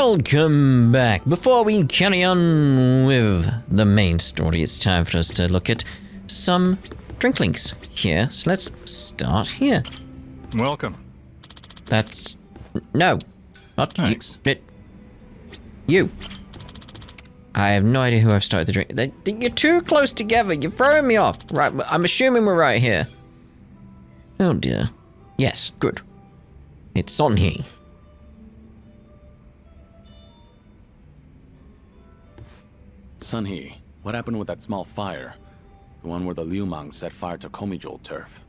Welcome back. Before we carry on with the main story, it's time for us to look at some drink links here. So let's start here. Welcome. That's... no. Not Thanks. You. I have no idea who I've started the drink. You're too close together. You're throwing me off. Right, I'm assuming we're right here. Oh dear. Yes, good. It's Seonhee. Seonhee, what happened with that small fire? The one where the Liumang set fire to Komijul turf.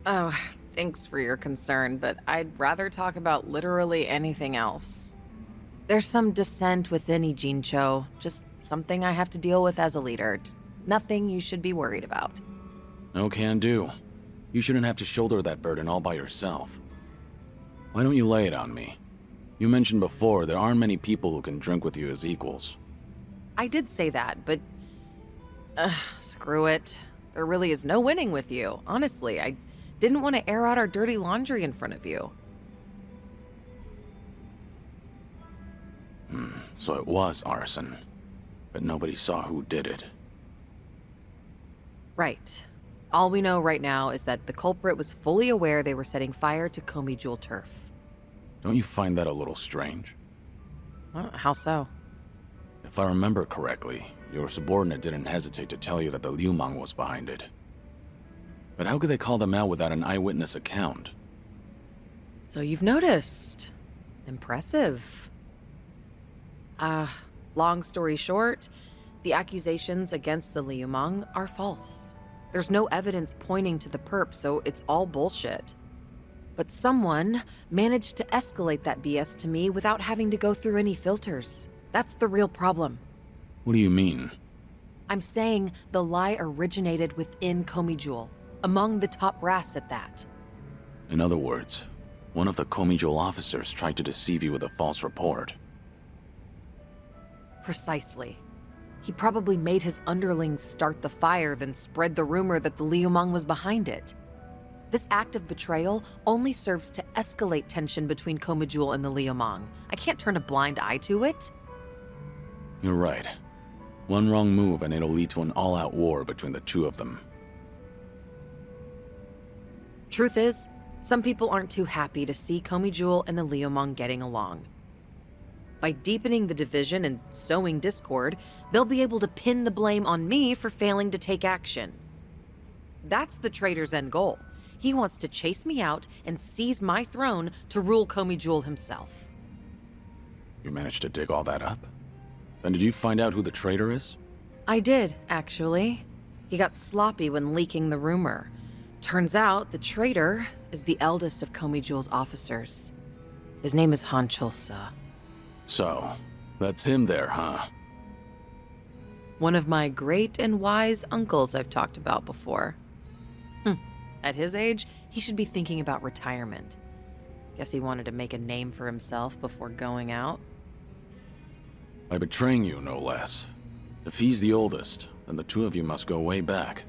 Oh, thanks for your concern, but I'd rather talk about literally anything else. There's some dissent within Ijincho, just something I have to deal with as a leader. Just nothing you should be worried about. No can do. You shouldn't have to shoulder that burden all by yourself. Why don't you lay it on me? You mentioned before there aren't many people who can drink with you as equals. I did say that, but... screw it. There really is no winning with you. Honestly, I didn't want to air out our dirty laundry in front of you. So it was arson. But nobody saw who did it. Right. All we know right now is that the culprit was fully aware they were setting fire to Komijul turf. Don't you find that a little strange? How so? If I remember correctly, your subordinate didn't hesitate to tell you that the Liumang was behind it. But how could they call them out without an eyewitness account? So you've noticed. Impressive. Long story short, the accusations against the Liumang are false. There's no evidence pointing to the perp, so it's all bullshit. But someone managed to escalate that BS to me without having to go through any filters. That's the real problem. What do you mean? I'm saying the lie originated within Komijul, among the top brass at that. In other words, one of the Komijul officers tried to deceive you with a false report. Precisely. He probably made his underlings start the fire, then spread the rumor that the Liumang was behind it. This act of betrayal only serves to escalate tension between Komijul and the Liumang. I can't turn a blind eye to it. You're right. One wrong move and it'll lead to an all-out war between the two of them. Truth is, some people aren't too happy to see Komijul and the Liumang getting along. By deepening the division and sowing discord, they'll be able to pin the blame on me for failing to take action. That's the traitor's end goal. He wants to chase me out and seize my throne to rule Komijul himself. You managed to dig all that up? Then did you find out who the traitor is? I did, actually. He got sloppy when leaking the rumor. Turns out the traitor is the eldest of Komijul's officers. His name is Hanchul-sa. So, that's him there, huh? One of my great and wise uncles I've talked about before. At his age, he should be thinking about retirement. Guess he wanted to make a name for himself before going out. By betraying you, no less. If he's the oldest, then the two of you must go way back.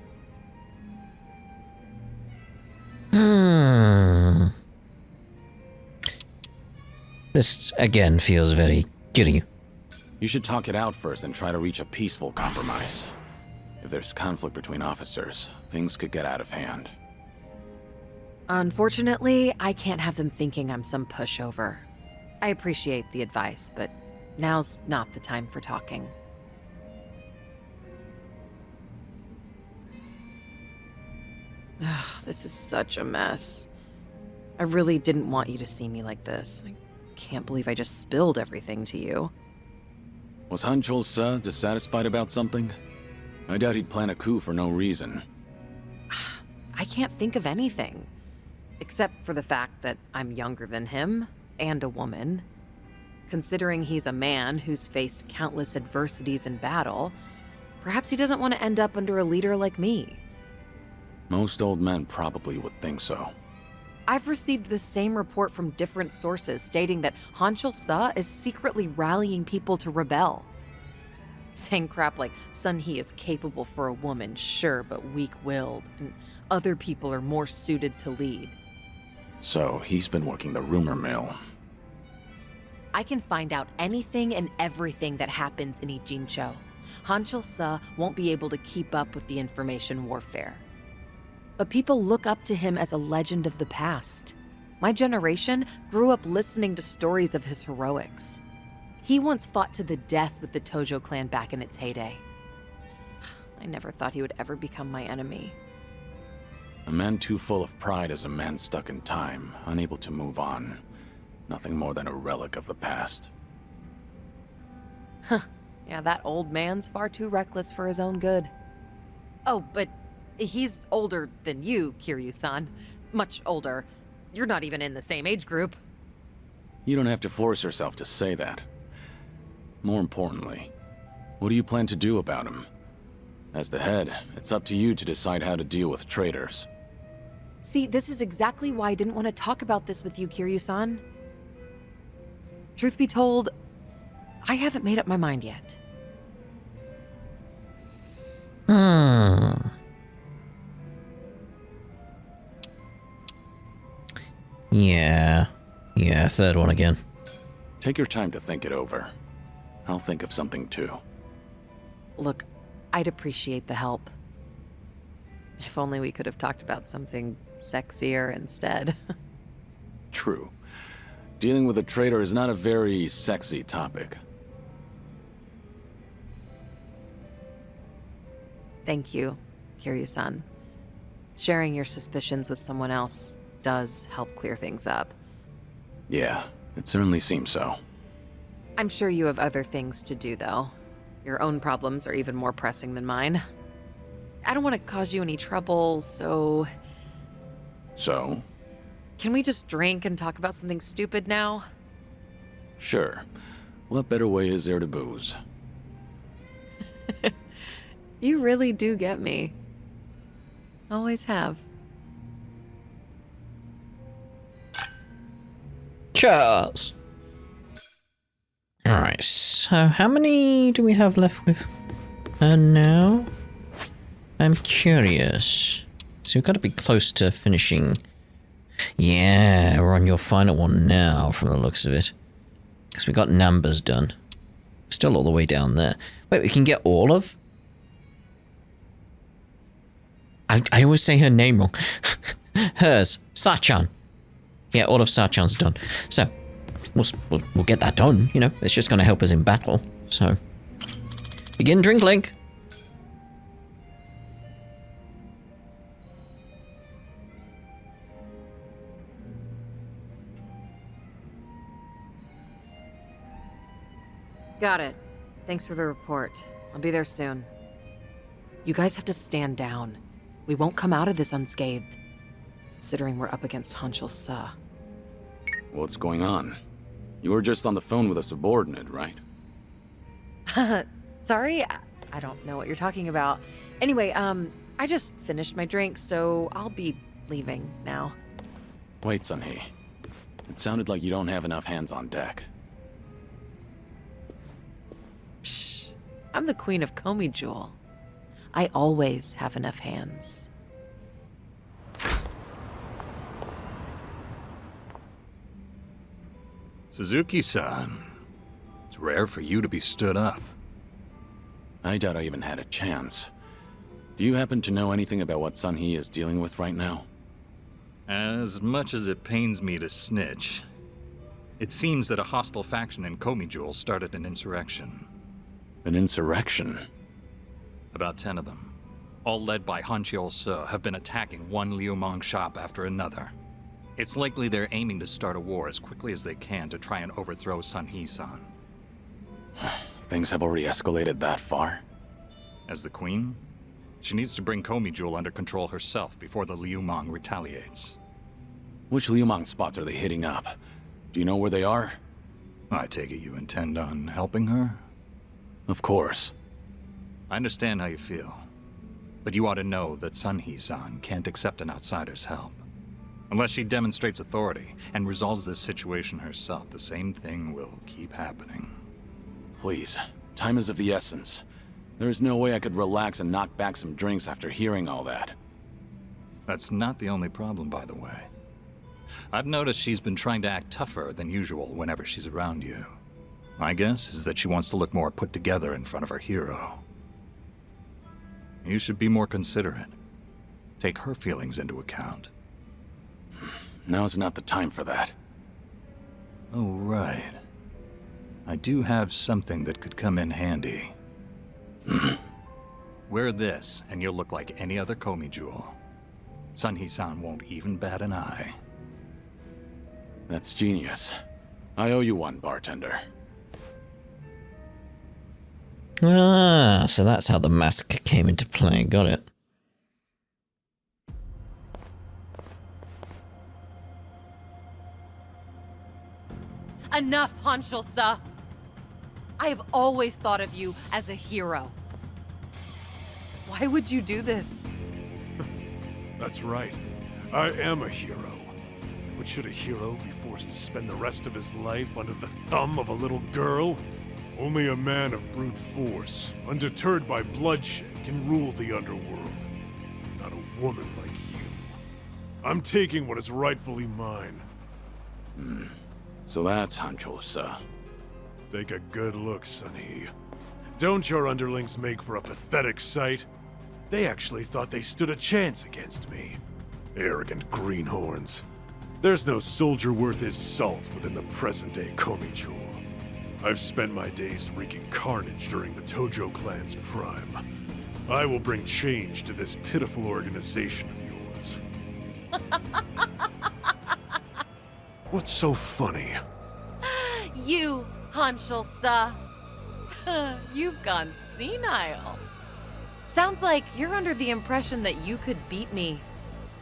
This, again, feels very giddy. You should talk it out first and try to reach a peaceful compromise. If there's conflict between officers, things could get out of hand. Unfortunately, I can't have them thinking I'm some pushover. I appreciate the advice, but now's not the time for talking. Ugh, this is such a mess. I really didn't want you to see me like this. I can't believe I just spilled everything to you. Was Hanchul-sa dissatisfied about something? I doubt he'd plan a coup for no reason. I can't think of anything. Except for the fact that I'm younger than him, and a woman. Considering he's a man who's faced countless adversities in battle, perhaps he doesn't want to end up under a leader like me. Most old men probably would think so. I've received the same report from different sources stating that Hanchul-sa is secretly rallying people to rebel. Saying crap like Seonhee is capable for a woman, sure, but weak-willed, and other people are more suited to lead. So he's been working the rumor mill. I can find out anything and everything that happens in Ijincho. Hanchul-se won't be able to keep up with the information warfare. But people look up to him as a legend of the past. My generation grew up listening to stories of his heroics. He once fought to the death with the Tojo clan back in its heyday. I never thought he would ever become my enemy. A man too full of pride is a man stuck in time, unable to move on. Nothing more than a relic of the past. Yeah, that old man's far too reckless for his own good. Oh, but he's older than you, Kiryu-san. Much older. You're not even in the same age group. You don't have to force yourself to say that. More importantly, what do you plan to do about him? As the head, it's up to you to decide how to deal with traitors. See, this is exactly why I didn't want to talk about this with you, Kiryu-san. Truth be told, I haven't made up my mind yet. Yeah, third one again. Take your time to think it over. I'll think of something too. Look, I'd appreciate the help. If only we could have talked about something sexier instead. True. Dealing with a traitor is not a very sexy topic. Thank you, Kiryu-san. Sharing your suspicions with someone else does help clear things up. Yeah, it certainly seems so. I'm sure you have other things to do, though. Your own problems are even more pressing than mine. I don't want to cause you any trouble, so... So? Can we just drink and talk about something stupid now? Sure. What better way is there to booze? You really do get me. Always have. Cheers! Alright, so how many do we have left with her now? I'm curious. So we've got to be close to finishing. Yeah, we're on your final one now, from the looks of it. Because we got numbers done. Still all the way down there. Wait, we can get all of? I always say her name wrong. Hers. Sachan. Yeah, all of Sachan's done. So, we'll get that done, you know. It's just going to help us in battle. So, begin drinking. Got it. Thanks for the report. I'll be there soon. You guys have to stand down. We won't come out of this unscathed, considering we're up against Hanchul-se. What's going on? You were just on the phone with a subordinate, right? Sorry? I don't know what you're talking about. Anyway, I just finished my drink, so I'll be leaving now. Wait, Seonhee. It sounded like you don't have enough hands on deck. Psh, I'm the queen of Komi Jewel. I always have enough hands. Suzuki-san, it's rare for you to be stood up. I doubt I even had a chance. Do you happen to know anything about what Seonhee is dealing with right now? As much as it pains me to snitch, it seems that a hostile faction in Komi Jewel started an insurrection. An insurrection? About 10 of them, all led by Hanchul-se, have been attacking one Liumang shop after another. It's likely they're aiming to start a war as quickly as they can to try and overthrow Seonhee-san. Things have already escalated that far? As the queen, she needs to bring Komi Jewel under control herself before the Liumang retaliates. Which Liumang spots are they hitting up? Do you know where they are? I take it you intend on helping her? Of course. I understand how you feel, but you ought to know that Seonhee-san can't accept an outsider's help. Unless she demonstrates authority and resolves this situation herself, the same thing will keep happening. Please, time is of the essence. There is no way I could relax and knock back some drinks after hearing all that. That's not the only problem, by the way. I've noticed she's been trying to act tougher than usual whenever she's around you. My guess is that she wants to look more put together in front of her hero. You should be more considerate. Take her feelings into account. Now's not the time for that. Oh, right. I do have something that could come in handy. Wear this, and you'll look like any other Komi jewel. Seonhee-san won't even bat an eye. That's genius. I owe you one, bartender. Ah, so that's how the mask came into play. Got it. Enough, Hanshul-sa! I have always thought of you as a hero. Why would you do this? That's right. I am a hero. But should a hero be forced to spend the rest of his life under the thumb of a little girl? Only a man of brute force, undeterred by bloodshed, can rule the underworld. Not a woman like you. I'm taking what is rightfully mine. So that's Hanshul-sa. Take a good look, Seonhee. Don't your underlings make for a pathetic sight? They actually thought they stood a chance against me. Arrogant greenhorns. There's no soldier worth his salt within the present-day Komi jewel. I've spent my days wreaking carnage during the Tojo clan's prime. I will bring change to this pitiful organization of yours. What's so funny? You, Hanshul-sa. You've gone senile. Sounds like you're under the impression that you could beat me,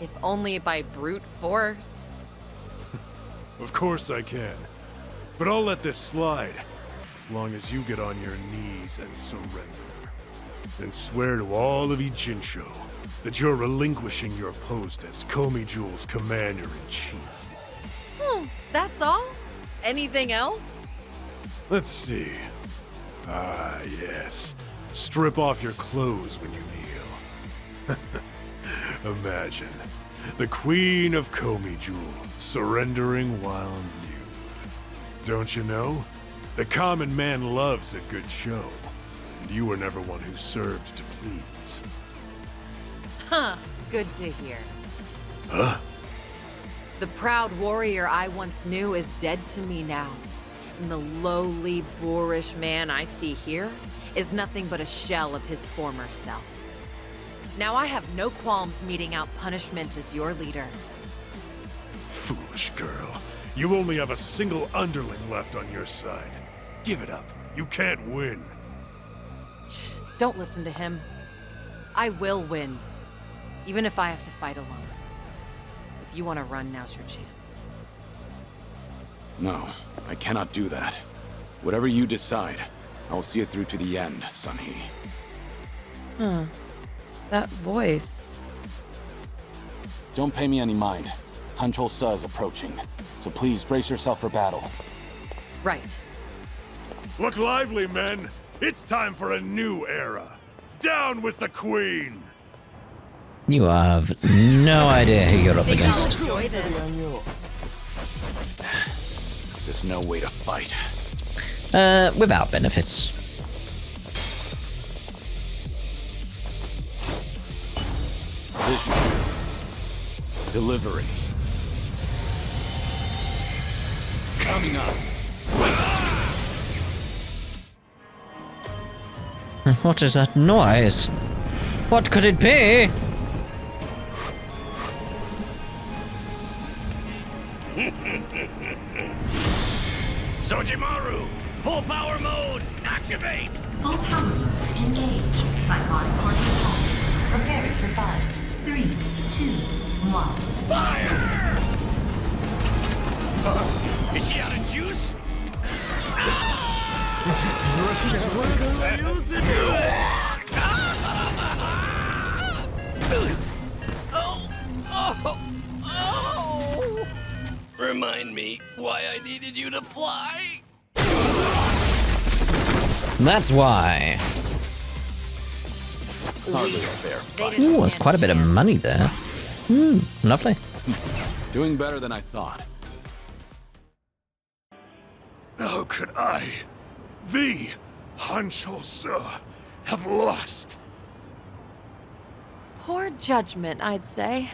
if only by brute force. Of course I can. But I'll let this slide, as long as you get on your knees and surrender. Then swear to all of Ijincho that you're relinquishing your post as Komi Jewel's commander-in-chief. That's all? Anything else? Let's see. Ah, yes. Strip off your clothes when you kneel. Imagine the Queen of Komi Jewel surrendering while nude. Don't you know? The common man loves a good show. And you were never one who served to please. Huh, good to hear. Huh? The proud warrior I once knew is dead to me now. And the lowly, boorish man I see here is nothing but a shell of his former self. Now I have no qualms meting out punishment as your leader. Foolish girl. You only have a single underling left on your side. Give it up. You can't win. Don't listen to him. I will win. Even if I have to fight alone. If you want to run, now's your chance. No, I cannot do that. Whatever you decide, I will see it through to the end, Seonhee. That voice. Don't pay me any mind. Hanshul-sa is approaching, so please brace yourself for battle. Right. Look lively, men. It's time for a new era. Down with the Queen! You have no idea who you're up against. Enjoy this. This is no way to fight. Without benefits. Vision. Delivery. Coming up. What is that noise? What could it be? Sojimaru! Full power mode! Activate! Full power mode engaged. Psychotic cortex on. Prepare to 5, 3, 2, 1. Fire! Is she out of juice? Oh! Remind me why I needed you to fly? That's why. Hardly a fair fight. Ooh, that's quite a bit of money there. Lovely. Doing better than I thought. How could I, the Hanchosa have lost. Poor judgment, I'd say.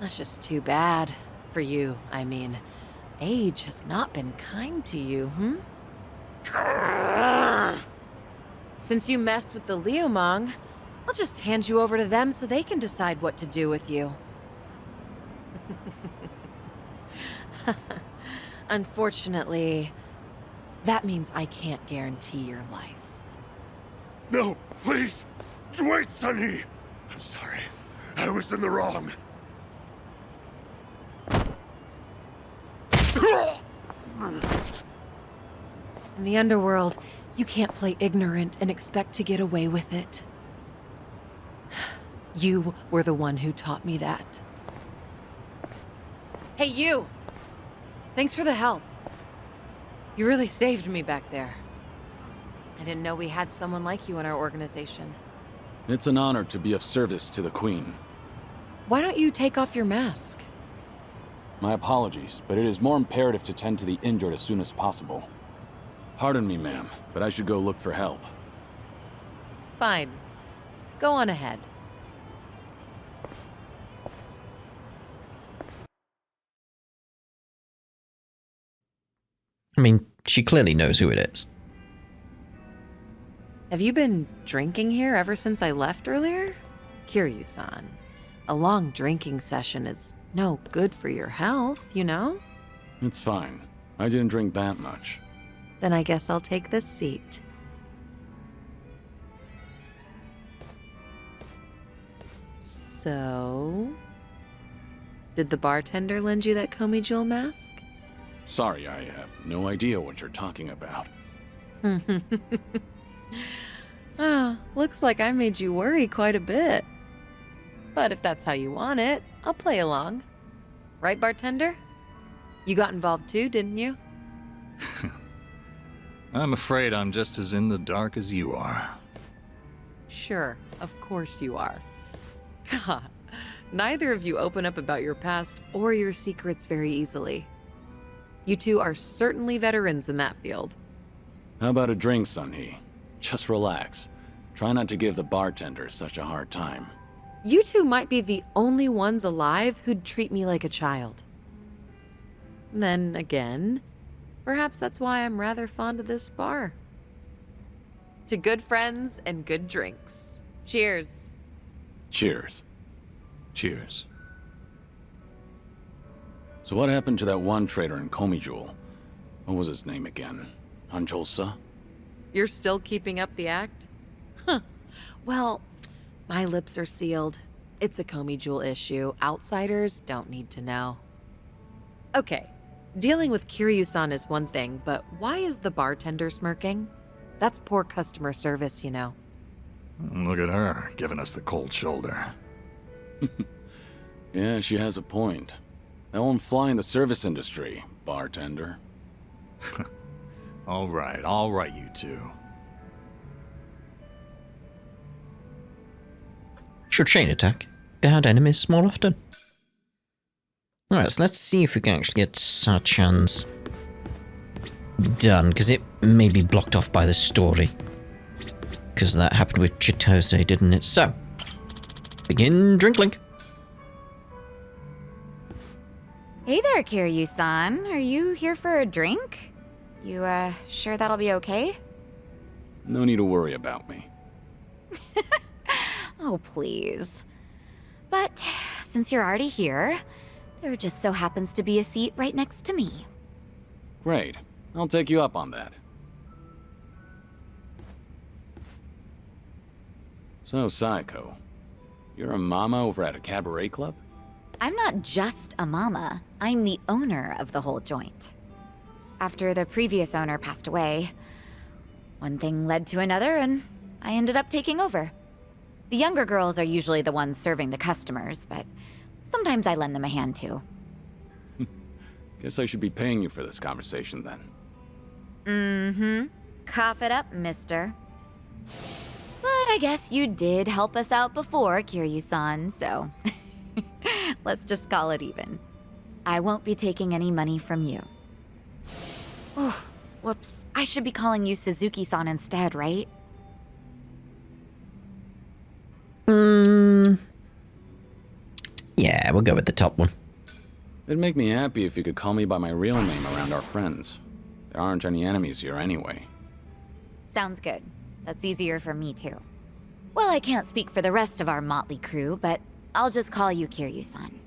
That's just too bad. For you, I mean. Age has not been kind to you, Since you messed with the Liumang, I'll just hand you over to them so they can decide what to do with you. Unfortunately, that means I can't guarantee your life. No, please! Wait, Seonhee! I'm sorry. I was in the wrong. In the underworld, you can't play ignorant and expect to get away with it. You were the one who taught me that. Hey, you! Thanks for the help. You really saved me back there. I didn't know we had someone like you in our organization. It's an honor to be of service to the Queen. Why don't you take off your mask? My apologies, but it is more imperative to tend to the injured as soon as possible. Pardon me, ma'am, but I should go look for help. Fine. Go on ahead. I mean, she clearly knows who it is. Have you been drinking here ever since I left earlier? Kiryu-san, a long drinking session is no good for your health, you know? It's fine. I didn't drink that much. Then I guess I'll take this seat. So... did the bartender lend you that Komi Jewel mask? Sorry, I have no idea what you're talking about. Ah, looks like I made you worry quite a bit. But if that's how you want it, I'll play along. Right, bartender? You got involved too, didn't you? I'm afraid I'm just as in the dark as you are. Sure, of course you are. God, neither of you open up about your past or your secrets very easily. You two are certainly veterans in that field. How about a drink, Seonhee? Just relax. Try not to give the bartender such a hard time. You two might be the only ones alive who'd treat me like a child. Then again, perhaps that's why I'm rather fond of this bar. To good friends and good drinks. Cheers. Cheers. Cheers. So what happened to that one trader in Komi Jewel? What was his name again? Hanchosa? You're still keeping up the act? Huh. Well, my lips are sealed. It's a Komi Jewel issue. Outsiders don't need to know. Okay, dealing with Kiryu-san is one thing, but why is the bartender smirking? That's poor customer service, you know. Look at her, giving us the cold shoulder. Yeah, she has a point. That won't fly in the service industry, bartender. All right, you two. Should chain attack. Downed enemies more often. Alright, so let's see if we can actually get Sachan's done, because it may be blocked off by the story. Because that happened with Chitose, didn't it? So, begin drinkling. Hey there, Kiryu-san. Are you here for a drink? You, sure that'll be okay? No need to worry about me. Oh, please. But, since you're already here, there just so happens to be a seat right next to me. Great. I'll take you up on that. So, Saeko, you're a mama over at a cabaret club? I'm not just a mama. I'm the owner of the whole joint. After the previous owner passed away, one thing led to another, and I ended up taking over. The younger girls are usually the ones serving the customers, but sometimes I lend them a hand too. Guess I should be paying you for this conversation then. Mm-hmm. Cough it up, mister. But I guess you did help us out before, Kiryu-san, so... let's just call it even. I won't be taking any money from you. Oh, whoops. I should be calling you Suzuki-san instead, right? Yeah, we'll go with the top one. It'd make me happy if you could call me by my real name around our friends. There aren't any enemies here anyway. Sounds good. That's easier for me too. Well, I can't speak for the rest of our motley crew, but I'll just call you Kiryu-san.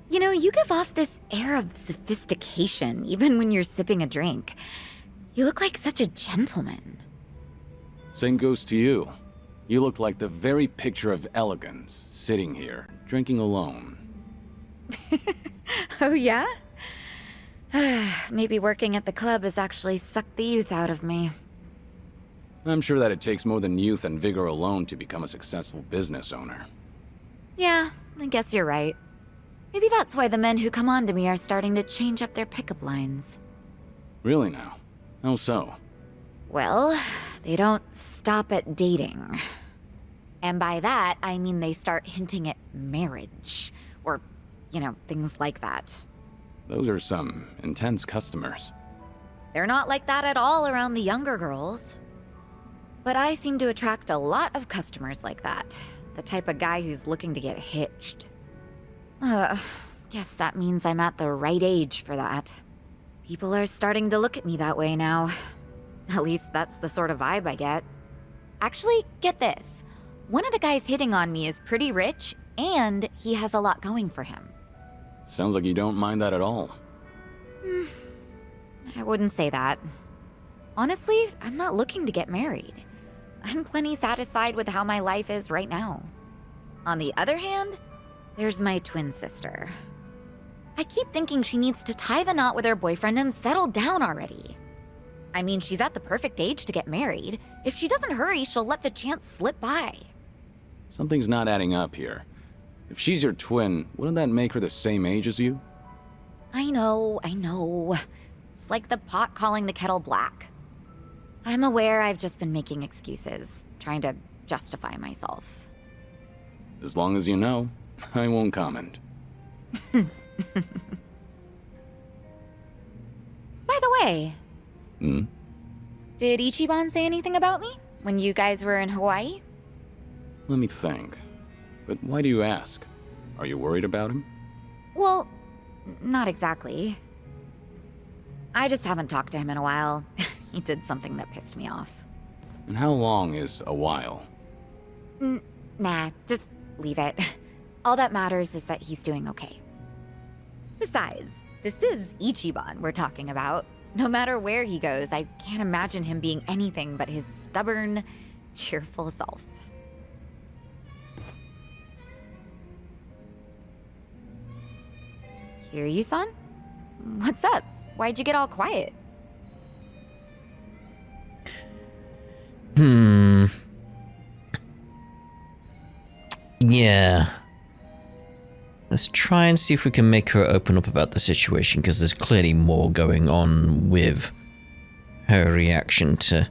You know, you give off this air of sophistication, even when you're sipping a drink. You look like such a gentleman. Same goes to you. You look like the very picture of elegance, sitting here, drinking alone. Oh, yeah? Maybe working at the club has actually sucked the youth out of me. I'm sure that it takes more than youth and vigor alone to become a successful business owner. Yeah, I guess you're right. Maybe that's why the men who come on to me are starting to change up their pickup lines. Really now? How so? Well, they don't stop at dating. And by that, I mean they start hinting at marriage. Or, you know, things like that. Those are some intense customers. They're not like that at all around the younger girls. But I seem to attract a lot of customers like that. The type of guy who's looking to get hitched. Guess that means I'm at the right age for that. People are starting to look at me that way now. At least that's the sort of vibe I get. Actually, get this. One of the guys hitting on me is pretty rich, and he has a lot going for him. Sounds like you don't mind that at all. I wouldn't say that. Honestly, I'm not looking to get married. I'm plenty satisfied with how my life is right now. On the other hand, there's my twin sister. I keep thinking she needs to tie the knot with her boyfriend and settle down already. I mean, she's at the perfect age to get married. If she doesn't hurry, she'll let the chance slip by. Something's not adding up here. If she's your twin, wouldn't that make her the same age as you? I know. It's like the pot calling the kettle black. I'm aware I've just been making excuses, trying to justify myself. As long as you know, I won't comment. By the way, did Ichiban say anything about me when you guys were in Hawaii? Let me think. But why do you ask? Are you worried about him? Well, not exactly. I just haven't talked to him in a while. He did something that pissed me off. And how long is a while? Nah, just leave it. All that matters is that he's doing okay. Besides, this is Ichiban we're talking about. No matter where he goes, I can't imagine him being anything but his stubborn, cheerful self. Kiryu-san? What's up? Why'd you get all quiet? Yeah. Let's try and see if we can make her open up about the situation, because there's clearly more going on with her reaction to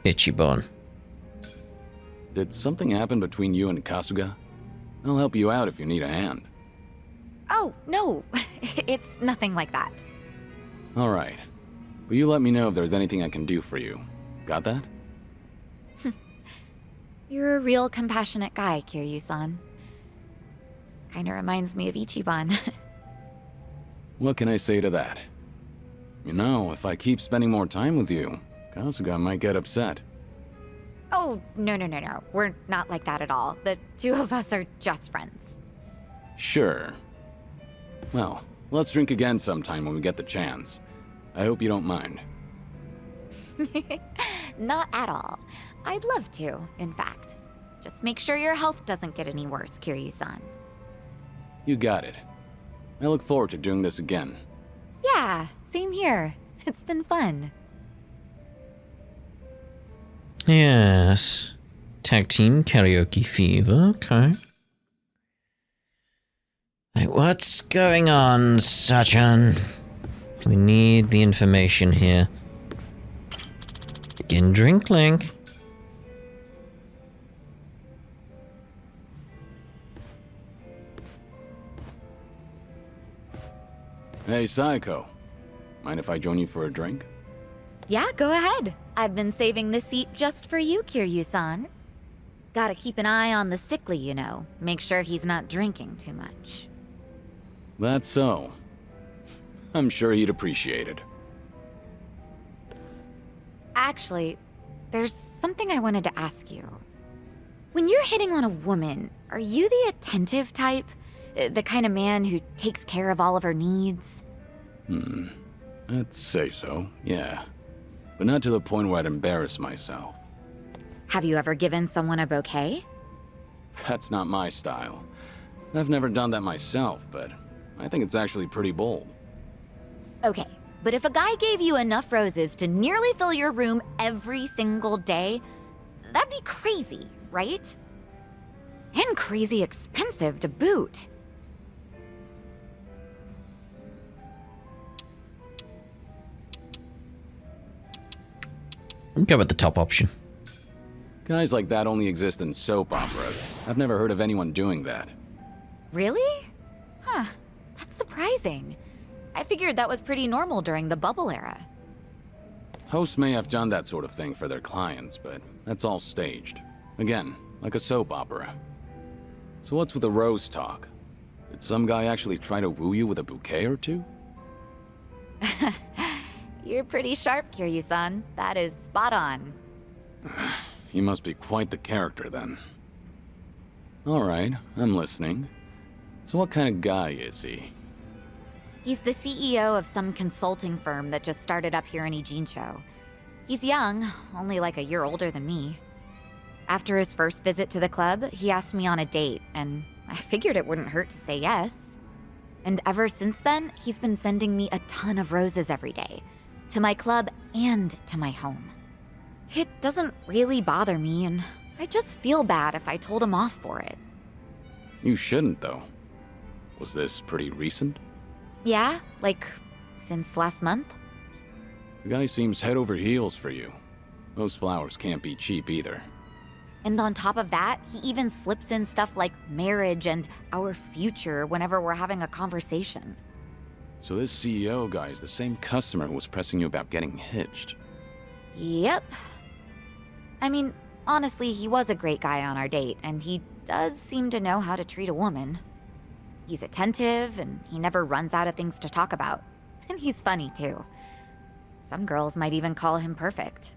Ichiban. Did something happen between you and Kasuga? I'll help you out if you need a hand. Oh, no. It's nothing like that. Alright. But you let me know if there's anything I can do for you. Got that? You're a real compassionate guy, Kiryu-san. Kinda reminds me of Ichiban. What can I say to that? You know, if I keep spending more time with you, Kasuga might get upset. Oh, no. We're not like that at all. The two of us are just friends. Sure. Well, let's drink again sometime when we get the chance. I hope you don't mind. Not at all. I'd love to, in fact. Just make sure your health doesn't get any worse, Kiryu-san. You got it. I look forward to doing this again. Yeah, same here. It's been fun. Yes. Tag team karaoke fever, okay. Like, what's going on, Sachan? We need the information here. Begin drink link. Hey, Saeko. Mind if I join you for a drink? Yeah, go ahead. I've been saving this seat just for you, Kiryu-san. Gotta keep an eye on the sickly, you know. Make sure he's not drinking too much. That's so. I'm sure he'd appreciate it. Actually, there's something I wanted to ask you. When you're hitting on a woman, are you the attentive type? The kind of man who takes care of all of her needs? I'd say so, yeah. But not to the point where I'd embarrass myself. Have you ever given someone a bouquet? That's not my style. I've never done that myself, but I think it's actually pretty bold. Okay, but if a guy gave you enough roses to nearly fill your room every single day, that'd be crazy, right? And crazy expensive to boot. Go with the top option. Guys like that only exist in soap operas. I've never heard of anyone doing that. Really? Huh, that's surprising. I figured that was pretty normal during the bubble era. Hosts may have done that sort of thing for their clients, but that's all staged. Again, like a soap opera. So what's with the rose talk? Did some guy actually try to woo you with a bouquet or two? You're pretty sharp, Kiryu-san. That is spot on. He must be quite the character then. Alright, I'm listening. So what kind of guy is he? He's the CEO of some consulting firm that just started up here in Ijincho. He's young, only like a year older than me. After his first visit to the club, he asked me on a date, and I figured it wouldn't hurt to say yes. And ever since then, he's been sending me a ton of roses every day. To my club and to my home. It doesn't really bother me, and I just feel bad if I told him off for it. You shouldn't, though. Was this pretty recent? Yeah, like, since last month? The guy seems head over heels for you. Those flowers can't be cheap either. And on top of that, he even slips in stuff like marriage and our future whenever we're having a conversation. So this CEO guy is the same customer who was pressing you about getting hitched. Yep. I mean, honestly, he was a great guy on our date, and he does seem to know how to treat a woman. He's attentive, and he never runs out of things to talk about. And he's funny, too. Some girls might even call him perfect.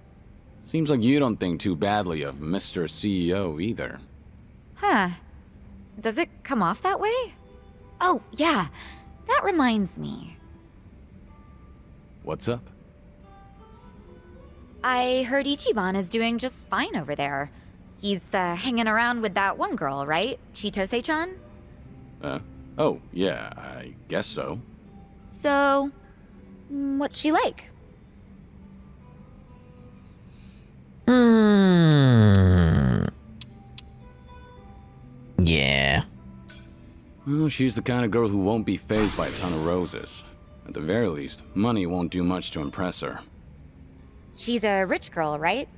Seems like you don't think too badly of Mr. CEO either. Huh. Does it come off that way? Oh, yeah. That reminds me. What's up? I heard Ichiban is doing just fine over there. He's hanging around with that one girl, right? Chitose-chan? Oh, yeah, I guess so. So, what's she like? Yeah. Well, she's the kind of girl who won't be fazed by a ton of roses. At the very least, money won't do much to impress her. She's a rich girl, right?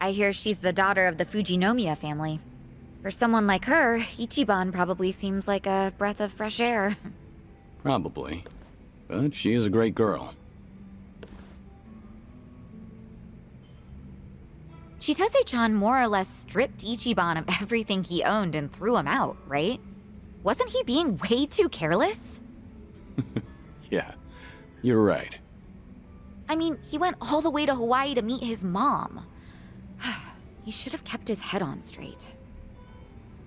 I hear she's the daughter of the Fujinomiya family. For someone like her, Ichiban probably seems like a breath of fresh air. Probably. But she is a great girl. Chitose-chan more or less stripped Ichiban of everything he owned and threw him out, right? Wasn't he being way too careless? Yeah, you're right. I mean, he went all the way to Hawaii to meet his mom. He should have kept his head on straight.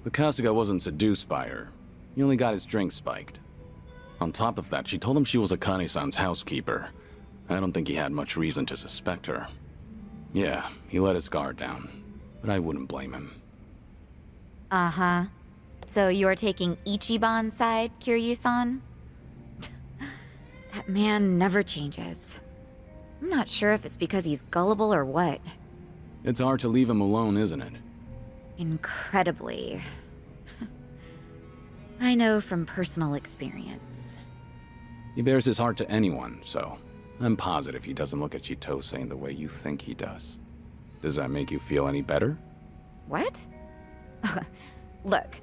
But Kasuga wasn't seduced by her. He only got his drink spiked. On top of that, she told him she was Akane-san's housekeeper. I don't think he had much reason to suspect her. Yeah, he let his guard down. But I wouldn't blame him. Uh-huh. So you're taking Ichiban's side, Kiryu-san? That man never changes. I'm not sure if it's because he's gullible or what. It's hard to leave him alone, isn't it? Incredibly. I know from personal experience. He bears his heart to anyone, so I'm positive he doesn't look at Chitose in the way you think he does. Does that make you feel any better? What? Look,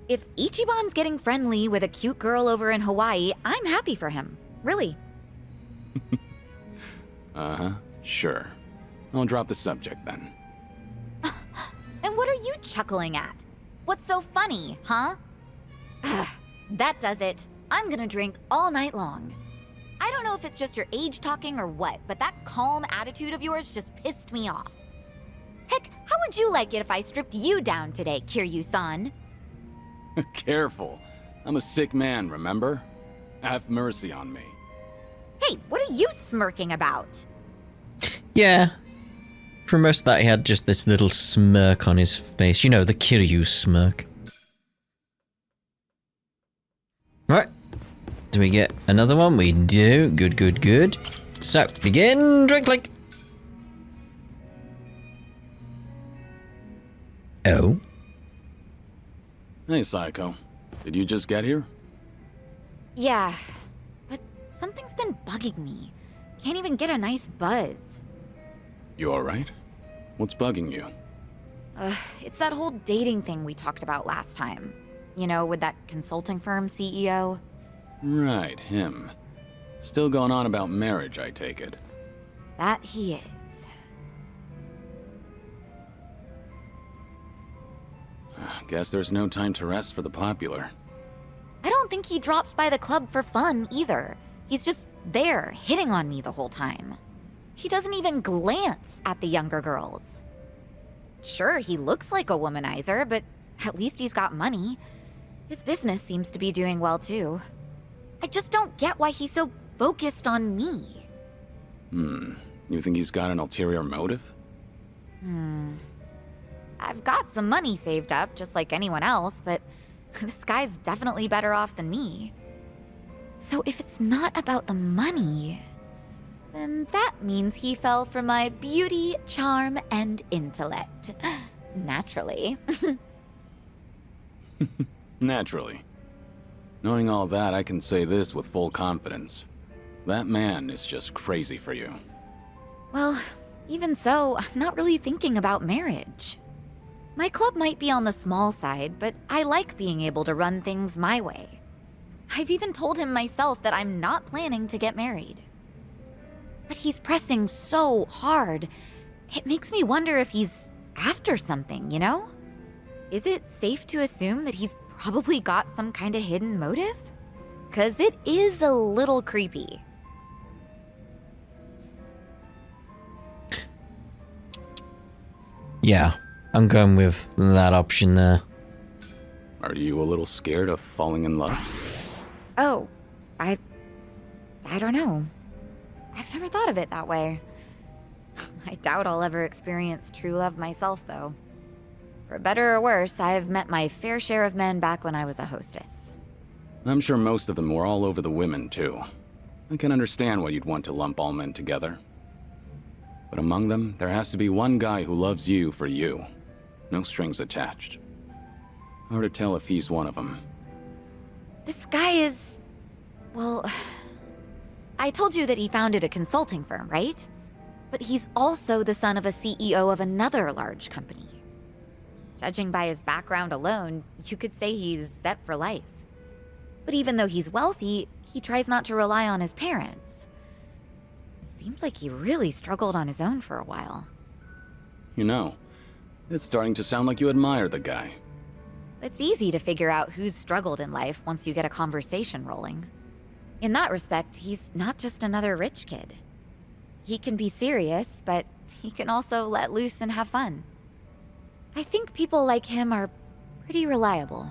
if Ichiban's getting friendly with a cute girl over in Hawaii, I'm happy for him. Really. Uh-huh, sure. I'll drop the subject then. And what are you chuckling at? What's so funny, huh? That does it. I'm gonna drink all night long. I don't know if it's just your age talking or what, but that calm attitude of yours just pissed me off. Heck, how would you like it if I stripped you down today, Kiryu-san? Careful. I'm a sick man, remember? Have mercy on me. Hey, what are you smirking about? Yeah. For most of that, he had just this little smirk on his face. You know, the Kiryu smirk. Right. Do we get another one? We do. Good, good, good. So, begin drink click. Oh. Hey, Saeko. Did you just get here? Yeah, but something's been bugging me. Can't even get a nice buzz. You alright? What's bugging you? It's that whole dating thing we talked about last time. You know, with that consulting firm CEO. Right, him. Still going on about marriage, I take it. That he is. Guess there's no time to rest for the popular. I don't think he drops by the club for fun, either. He's just there, hitting on me the whole time. He doesn't even glance at the younger girls. Sure, he looks like a womanizer, but at least he's got money. His business seems to be doing well, too. I just don't get why he's so focused on me. You think he's got an ulterior motive? I've got some money saved up, just like anyone else, but this guy's definitely better off than me. So if it's not about the money, then that means he fell for my beauty, charm, and intellect. Naturally. Naturally. Knowing all that, I can say this with full confidence. That man is just crazy for you. Well, even so, I'm not really thinking about marriage. My club might be on the small side, but I like being able to run things my way. I've even told him myself that I'm not planning to get married. But he's pressing so hard. It makes me wonder if he's after something, you know? Is it safe to assume that he's probably got some kind of hidden motive? 'Cause it is a little creepy. Yeah, I'm going with that option there. Are you a little scared of falling in love? Oh, I don't know. I've never thought of it that way. I doubt I'll ever experience true love myself, though. For better or worse, I've met my fair share of men back when I was a hostess. I'm sure most of them were all over the women, too. I can understand why you'd want to lump all men together. But among them, there has to be one guy who loves you for you. No strings attached. Hard to tell if he's one of them. This guy is... well... I told you that he founded a consulting firm, right? But he's also the son of a CEO of another large company. Judging by his background alone, you could say he's set for life. But even though he's wealthy, he tries not to rely on his parents. Seems like he really struggled on his own for a while. You know, it's starting to sound like you admire the guy. It's easy to figure out who's struggled in life once you get a conversation rolling. In that respect, he's not just another rich kid. He can be serious, but he can also let loose and have fun. I think people like him are pretty reliable.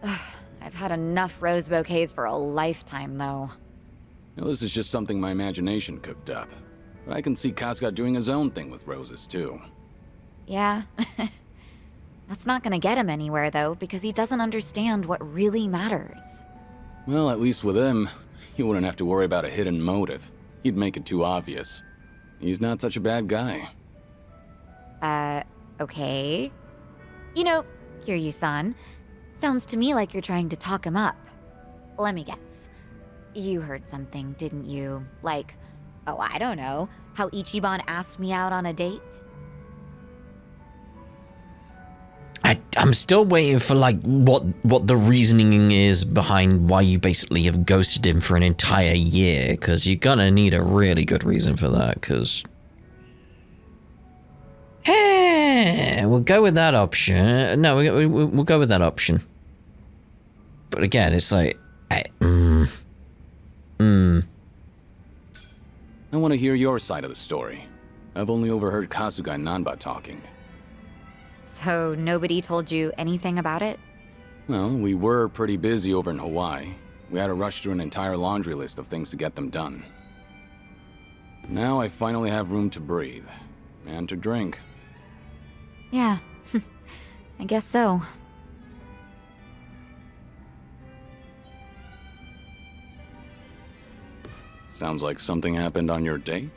Ugh, I've had enough rose bouquets for a lifetime, though. Now, this is just something my imagination cooked up. But I can see Kasuga doing his own thing with roses, too. Yeah. That's not gonna get him anywhere, though, because he doesn't understand what really matters. Well, at least with him, you wouldn't have to worry about a hidden motive. He'd make it too obvious. He's not such a bad guy. Okay. You know, Kiryu-san, sounds to me like you're trying to talk him up. Let me guess. You heard something, didn't you? Like, oh, I don't know, how Ichiban asked me out on a date? I I'm still waiting for like what the reasoning is behind why you basically have ghosted him for an entire year, because you're gonna need a really good reason for that, because we'll go with that option. No, we'll go with that option. But again, it's like I want to hear your side of the story. I've only overheard Kasuga and Nanba talking. So nobody told you anything about it? Well, we were pretty busy over in Hawaii. We had to rush through an entire laundry list of things to get them done. Now I finally have room to breathe. And to drink. Yeah, I guess so. Sounds like something happened on your date?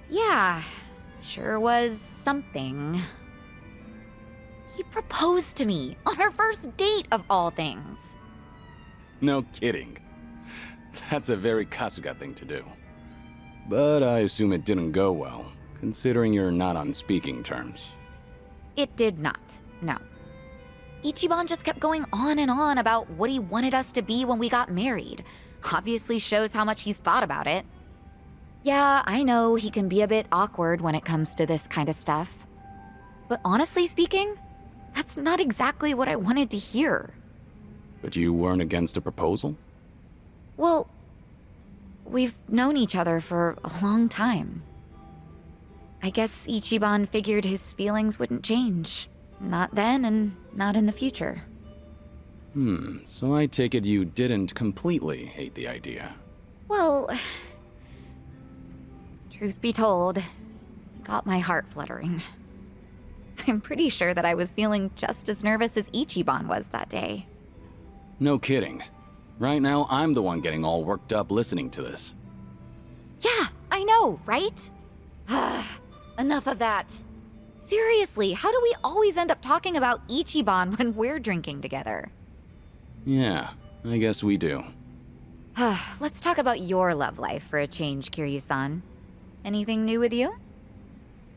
Yeah, sure was something. He proposed to me on our first date of all things. No kidding. That's a very Kasuga thing to do. But I assume it didn't go well, considering you're not on speaking terms. It did not, no. Ichiban just kept going on and on about what he wanted us to be when we got married. Obviously shows how much he's thought about it. Yeah, I know he can be a bit awkward when it comes to this kind of stuff. But honestly speaking, that's not exactly what I wanted to hear. But you weren't against a proposal? Well, we've known each other for a long time. I guess Ichiban figured his feelings wouldn't change. Not then and not in the future. So I take it you didn't completely hate the idea. Well, truth be told, it got my heart fluttering. I'm pretty sure that I was feeling just as nervous as Ichiban was that day. No kidding. Right now, I'm the one getting all worked up listening to this. Yeah, I know, right? Enough of that. Seriously, how do we always end up talking about Ichiban when we're drinking together? Yeah, I guess we do. Let's talk about your love life for a change, Kiryu-san. Anything new with you?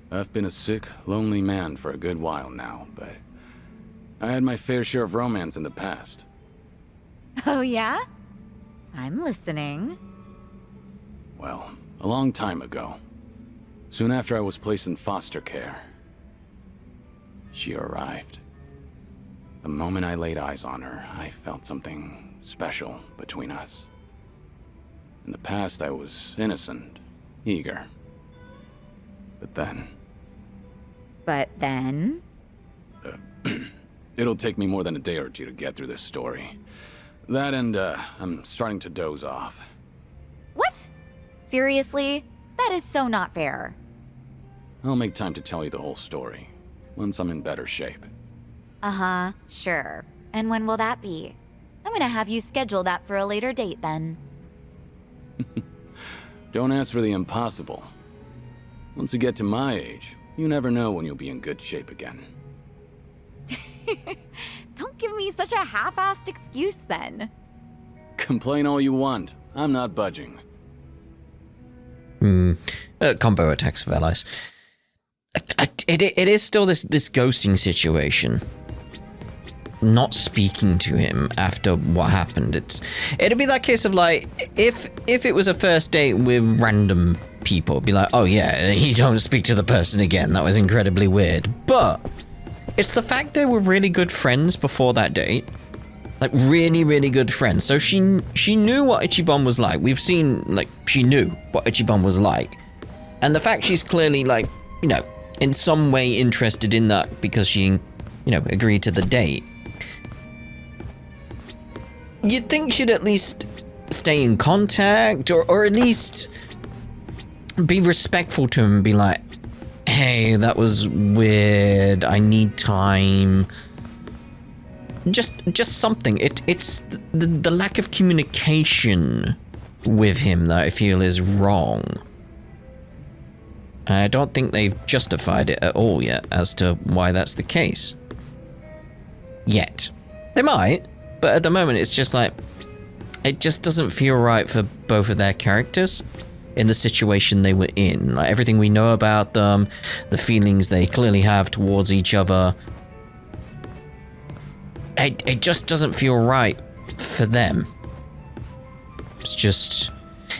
I've been a sick, lonely man for a good while now, but I had my fair share of romance in the past. Oh yeah? I'm listening. Well, a long time ago. Soon after I was placed in foster care. She arrived. The moment I laid eyes on her, I felt something special between us. In the past, I was innocent, eager. But then... It'll take me more than a day or two to get through this story. That and, I'm starting to doze off. What? Seriously? That is so not fair. I'll make time to tell you the whole story, once I'm in better shape. Uh-huh, sure. And when will that be? I'm gonna have you schedule that for a later date then. Don't ask for the impossible. Once you get to my age, you never know when you'll be in good shape again. Don't give me such a half-assed excuse then. Complain all you want. I'm not budging. Combo attacks of allies. It is still this ghosting situation. Not speaking to him after what happened. It'd be that case of like, if it was a first date with random people, it'd be like, oh yeah, you don't speak to the person again. That was incredibly weird. But it's the fact they were really good friends before that date. Like really, really good friends. So she knew what Ichiban was like. We've seen, like, she knew what Ichiban was like. And the fact she's clearly, like, you know, in some way interested in that because she, you know, agreed to the date. You'd think she'd at least stay in contact or at least be respectful to him and be like, hey, that was weird. I need time. Just something. It's the lack of communication with him that I feel is wrong. I don't think they've justified it at all yet as to why that's the case. Yet. They might, but at the moment it's just like, it just doesn't feel right for both of their characters. in the situation they were in. Like, everything we know about them, the feelings they clearly have towards each other. It just doesn't feel right for them. It's just...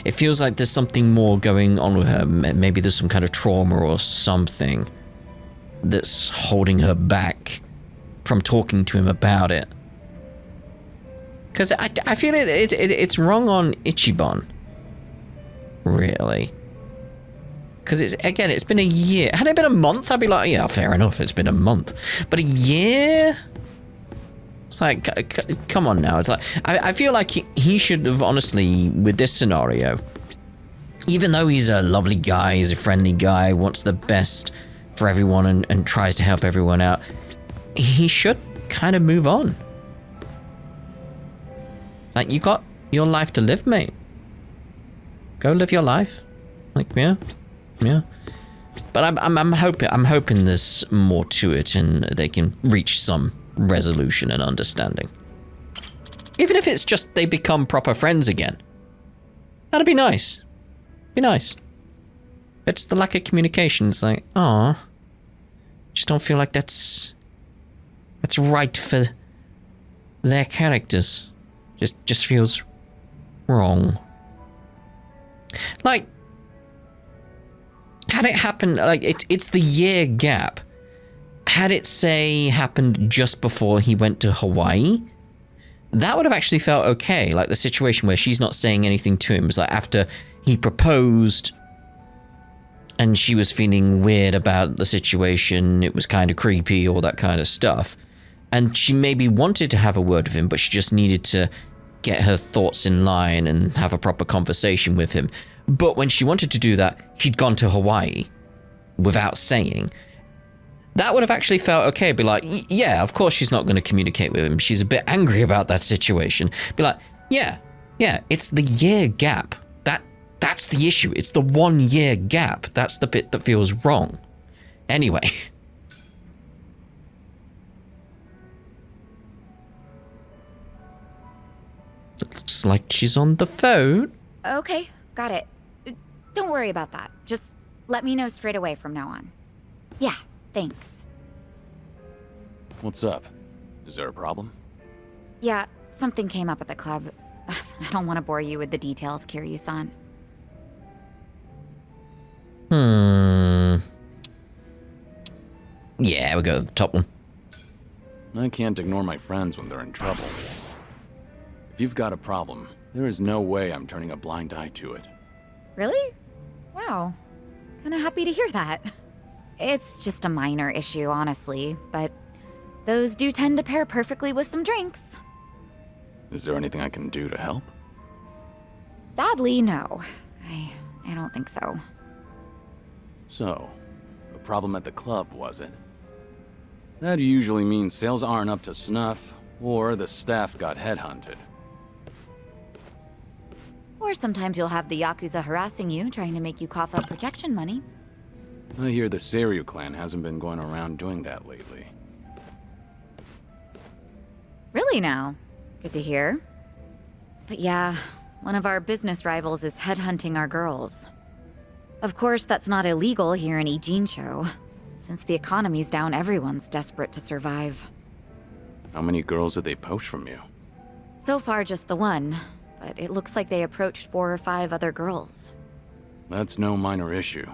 It feels like there's something more going on with her. Maybe there's some kind of trauma or something that's holding her back from talking to him about it. Because I feel it's wrong on Ichiban. Really. Because it's been a year. Had it been a month, I'd be like, yeah, fair enough, it's been a month. But a year? It's like, come on now. It's like, I feel like he should have, honestly, with this scenario, even though he's a lovely guy, he's a friendly guy, wants the best for everyone and tries to help everyone out, he should kind of move on. Like, you got your life to live, mate. Go live your life. Like, yeah. But I'm hoping there's more to it and they can reach some resolution and understanding. Even if it's just they become proper friends again. That'd be nice. Be nice. It's the lack of communication. It's like, ah, just don't feel like that's right for their characters. Just feels wrong. Like, had it happened, like, it's the year gap. Had it, say, happened just before he went to Hawaii, that would have actually felt okay. Like the situation where she's not saying anything to him. It's like after he proposed and she was feeling weird about the situation, it was kind of creepy, all that kind of stuff. And she maybe wanted to have a word with him, but she just needed to get her thoughts in line and have a proper conversation with him. But when she wanted to do that, he'd gone to Hawaii without saying. That would have actually felt okay. Be like, yeah, of course she's not going to communicate with him. She's a bit angry about that situation. Be like, yeah, it's the year gap. That's the issue. It's the 1 year gap. That's the bit that feels wrong. Anyway. Looks like she's on the phone. Okay, got it. Don't worry about that. Just let me know straight away from now on. Yeah, thanks. What's up? Is there a problem? Yeah, something came up at the club. I don't want to bore you with the details, Kiryu-san. Yeah, we'll go to the top one. I can't ignore my friends when they're in trouble. If you've got a problem, there is no way I'm turning a blind eye to it. Really? Wow. Kinda happy to hear that. It's just a minor issue, honestly, but those do tend to pair perfectly with some drinks. Is there anything I can do to help? Sadly, no. I don't think so. So, a problem at the club, was it? That usually means sales aren't up to snuff, or the staff got headhunted. Or sometimes you'll have the Yakuza harassing you, trying to make you cough up protection money. I hear the Seiryu clan hasn't been going around doing that lately. Really now? Good to hear. But yeah, one of our business rivals is headhunting our girls. Of course, that's not illegal here in Ijincho. Since the economy's down, everyone's desperate to survive. How many girls did they poach from you? So far, just the one. But it looks like they approached 4 or 5 other girls. That's no minor issue.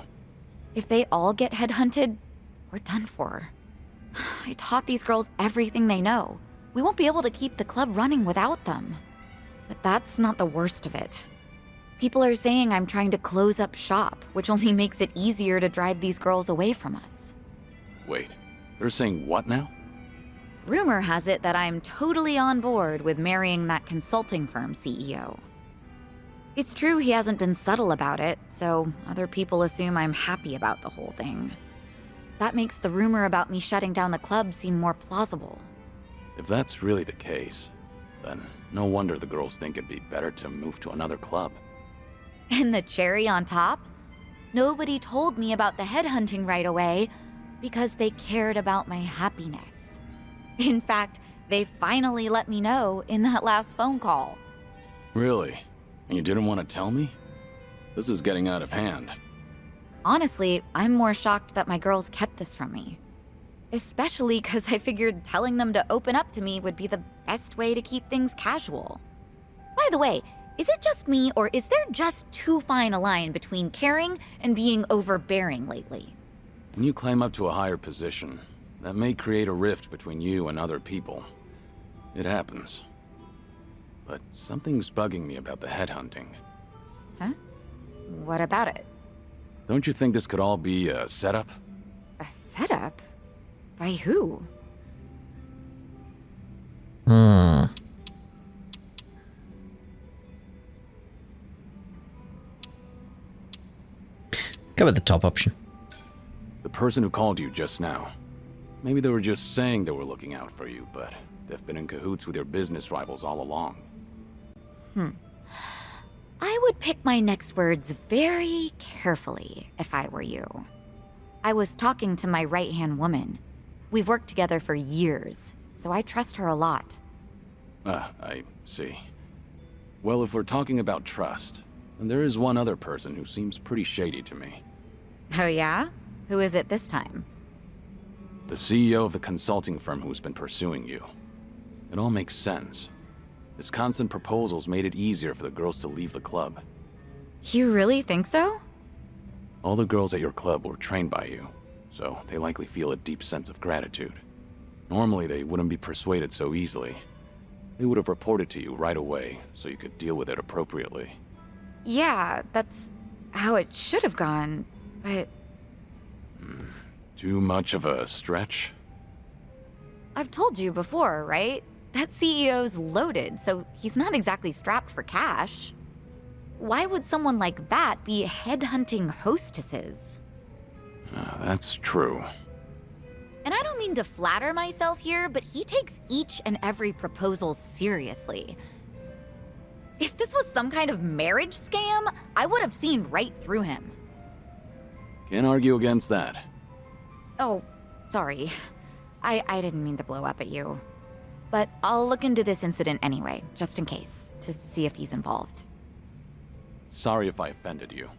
If they all get headhunted, we're done for. I taught these girls everything they know. We won't be able to keep the club running without them. But that's not the worst of it. People are saying I'm trying to close up shop, which only makes it easier to drive these girls away from us. Wait, they're saying what now? Rumor has it that I'm totally on board with marrying that consulting firm CEO. It's true he hasn't been subtle about it, so other people assume I'm happy about the whole thing. That makes the rumor about me shutting down the club seem more plausible. If that's really the case, then no wonder the girls think it'd be better to move to another club. And the cherry on top? Nobody told me about the headhunting right away because they cared about my happiness. In fact, they finally let me know in that last phone call. Really? And you didn't want to tell me? This is getting out of hand. Honestly, I'm more shocked that my girls kept this from me. Especially because I figured telling them to open up to me would be the best way to keep things casual. By the way, is it just me, or is there just too fine a line between caring and being overbearing lately? When you climb up to a higher position, that may create a rift between you and other people. It happens. But something's bugging me about the headhunting. Huh? What about it? Don't you think this could all be a setup? A setup? By who? Go with the top option. The person who called you just now. Maybe they were just saying they were looking out for you, but they've been in cahoots with your business rivals all along. I would pick my next words very carefully if I were you. I was talking to my right-hand woman. We've worked together for years, so I trust her a lot. I see. Well, if we're talking about trust, then there is one other person who seems pretty shady to me. Oh yeah? Who is it this time? The CEO of the consulting firm who's been pursuing you. It all makes sense. His constant proposals made it easier for the girls to leave the club. You really think so? All the girls at your club were trained by you, so they likely feel a deep sense of gratitude. Normally, they wouldn't be persuaded so easily. They would have reported to you right away, so you could deal with it appropriately. Yeah, that's how it should have gone, but Too much of a stretch? I've told you before, right? That CEO's loaded, so he's not exactly strapped for cash. Why would someone like that be headhunting hostesses? That's true. And I don't mean to flatter myself here, but he takes each and every proposal seriously. If this was some kind of marriage scam, I would have seen right through him. Can't argue against that. Oh, sorry. I didn't mean to blow up at you. But I'll look into this incident anyway, just in case, to see if he's involved. Sorry if I offended you.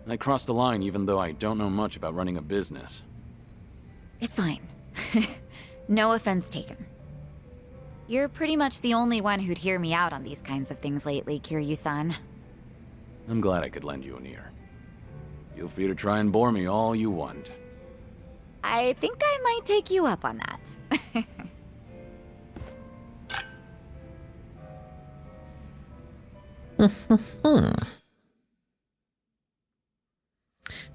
I crossed the line even though I don't know much about running a business. It's fine. No offense taken. You're pretty much the only one who'd hear me out on these kinds of things lately, Kiryu-san. I'm glad I could lend you an ear. Feel free to try and bore me all you want. I think I might take you up on that.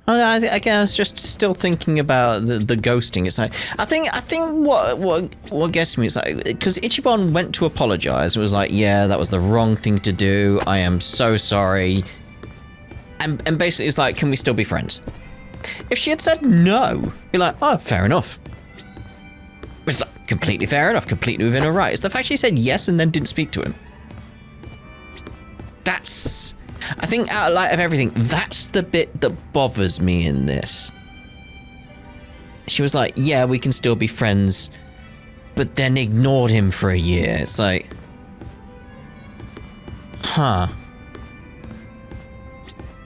I guess just still thinking about the ghosting. It's like I think what gets me is like because Ichiban went to apologize. It was like, yeah, that was the wrong thing to do. I am so sorry. And basically it's like, can we still be friends? If she had said no, be like, oh, fair enough. It's like completely fair enough, completely within her right. It's the fact she said yes and then didn't speak to him. That's, I think out of light of everything, that's the bit that bothers me in this. She was like, yeah, we can still be friends, but then ignored him for a year. It's like, huh.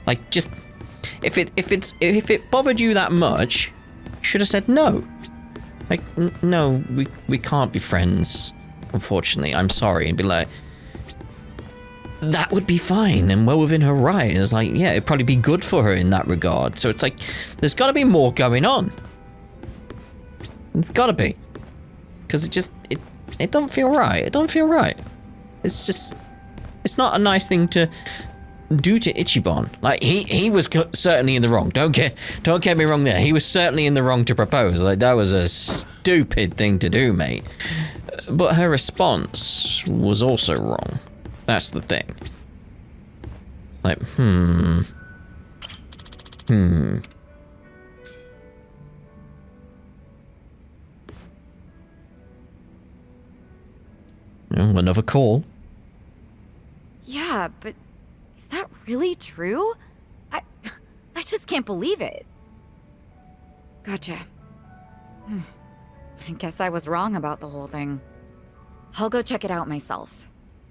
Like, just, if it bothered you that much, you should have said no. Like, no, we can't be friends, unfortunately. I'm sorry. And be like, that would be fine and well within her right. And it's like, yeah, it'd probably be good for her in that regard. So it's like, there's got to be more going on. It's got to be. Because it don't feel right. It don't feel right. It's just, it's not a nice thing to do to Ichiban. Like, he was certainly in the wrong. Don't get me wrong there. He was certainly in the wrong to propose. Like, that was a stupid thing to do, mate. But her response was also wrong. That's the thing. It's like, Oh, another call. Yeah, but is that really true? I just can't believe it. Gotcha. I guess I was wrong about the whole thing. I'll go check it out myself.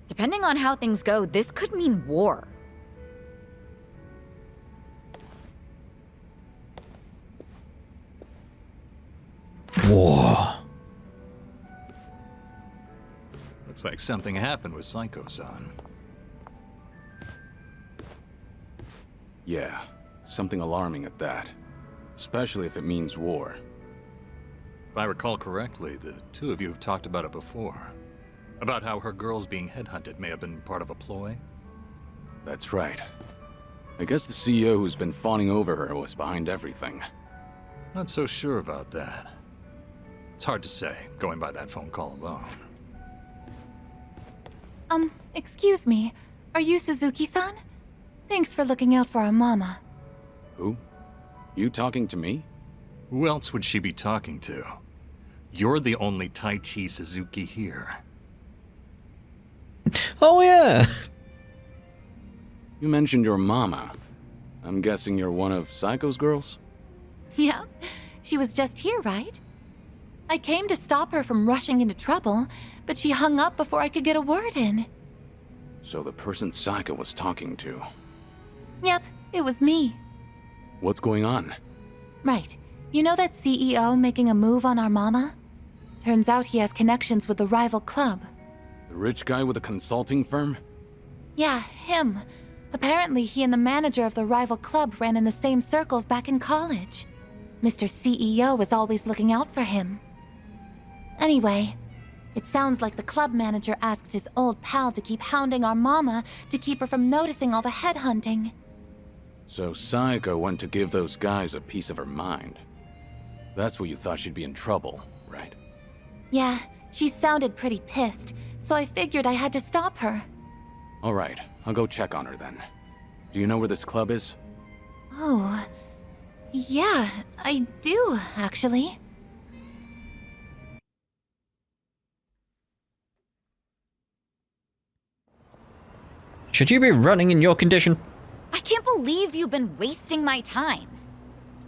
Depending on how things go, this could mean war. Whoa. Looks like something happened with Saeko-san. Yeah, something alarming at that. Especially if it means war. If I recall correctly, the two of you have talked about it before. About how her girls being headhunted may have been part of a ploy. That's right. I guess the CEO who's been fawning over her was behind everything. Not so sure about that. It's hard to say, going by that phone call alone. Excuse me. Are you Suzuki-san? Thanks for looking out for our mama. Who? You talking to me? Who else would she be talking to? You're the only Taichi Suzuki here. Oh, yeah. You mentioned your mama. I'm guessing you're one of Saiko's girls? Yeah, she was just here, right? I came to stop her from rushing into trouble, but she hung up before I could get a word in. So the person Saeko was talking to. Yep, it was me. What's going on? Right. You know that CEO making a move on our mama? Turns out he has connections with the rival club. The rich guy with a consulting firm? Yeah, him. Apparently he and the manager of the rival club ran in the same circles back in college. Mr. CEO was always looking out for him. Anyway, it sounds like the club manager asked his old pal to keep hounding our mama to keep her from noticing all the headhunting. So Saeko went to give those guys a piece of her mind. That's what you thought she'd be in trouble, right? Yeah, she sounded pretty pissed, so I figured I had to stop her. Alright, I'll go check on her then. Do you know where this club is? Oh, yeah, I do, actually. Should you be running in your condition? I can't believe you've been wasting my time.